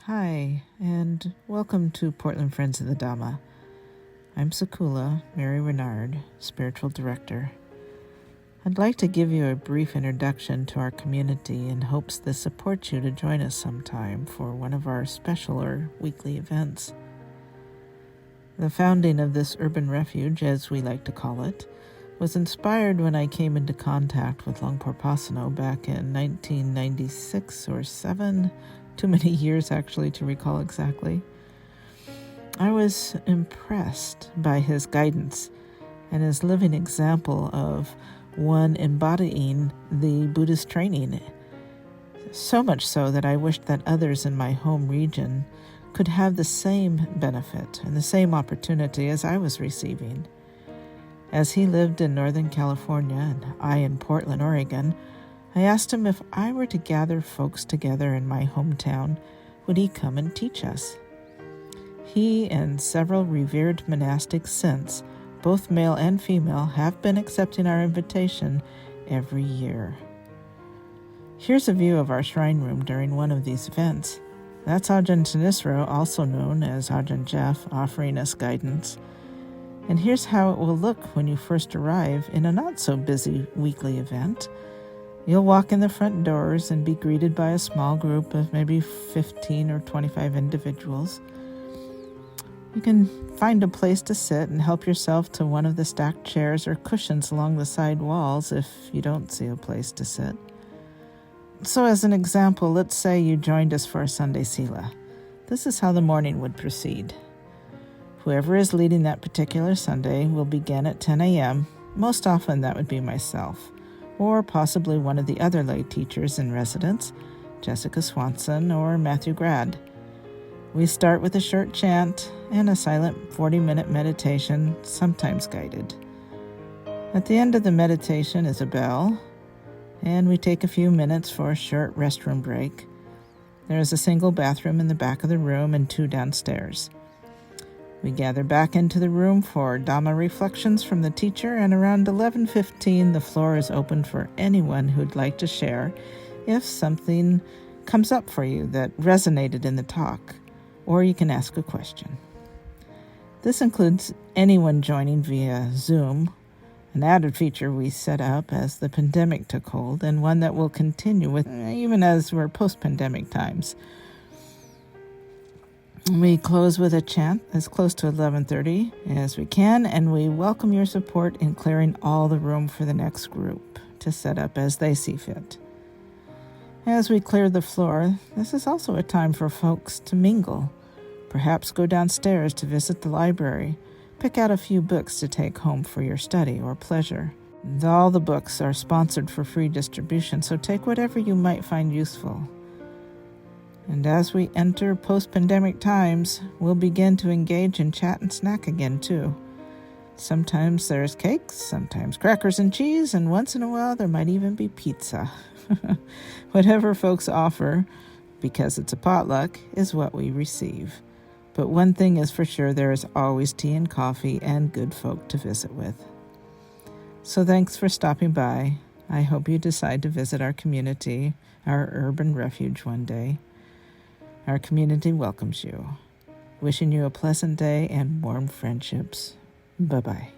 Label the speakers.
Speaker 1: Hi, and welcome to Portland Friends of the Dhamma. I'm Sakula, Mary Renard, Spiritual Director. I'd like to give you a brief introduction to our community in hopes this supports you to join us sometime for one of our special or weekly events. The founding of this urban refuge, as we like to call it, was inspired when I came into contact with Longpor Pasano back in 1996 or 7, too many years actually to recall exactly. I was impressed by his guidance and his living example of one embodying the Buddhist training, so much so that I wished that others in my home region could have the same benefit and the same opportunity as I was receiving. As he lived in Northern California and I in Portland, Oregon, I asked him if I were to gather folks together in my hometown, would he come and teach us? He and several revered monastics since, both male and female, have been accepting our invitation every year. Here's a view of our shrine room during one of these events. That's Ajahn Tanisro, also known as Ajahn Jeff, offering us guidance. And here's how it will look when you first arrive in a not-so-busy weekly event. You'll walk in the front doors and be greeted by a small group of maybe 15 or 25 individuals. You can find a place to sit and help yourself to one of the stacked chairs or cushions along the side walls if you don't see a place to sit. So as an example, let's say you joined us for a Sunday Sila. This is how the morning would proceed. Whoever is leading that particular Sunday will begin at 10 a.m. Most often that would be myself, or possibly one of the other lay teachers in residence, Jessica Swanson or Matthew Grad. We start with a short chant and a silent 40-minute meditation, sometimes guided. At the end of the meditation is a bell, and we take a few minutes for a short restroom break. There is a single bathroom in the back of the room and 2 downstairs. We gather back into the room for Dhamma reflections from the teacher, and around 11:15 the floor is open for anyone who'd like to share if something comes up for you that resonated in the talk, or you can ask a question. This includes anyone joining via Zoom, an added feature we set up as the pandemic took hold, and one that will continue with even as we're post-pandemic times. We close with a chant as close to 11:30 as we can, and we welcome your support in clearing all the room for the next group to set up as they see fit. As we clear the floor, this is also a time for folks to mingle. Perhaps go downstairs to visit the library, pick out a few books to take home for your study or pleasure. All the books are sponsored for free distribution, so take whatever you might find useful. And as we enter post-pandemic times, we'll begin to engage in chat and snack again, too. Sometimes there's cakes, sometimes crackers and cheese, and once in a while there might even be pizza. Whatever folks offer, because it's a potluck, is what we receive. But one thing is for sure, there is always tea and coffee and good folk to visit with. So thanks for stopping by. I hope you decide to visit our community, our urban refuge one day. Our community welcomes you. Wishing you a pleasant day and warm friendships. Bye-bye.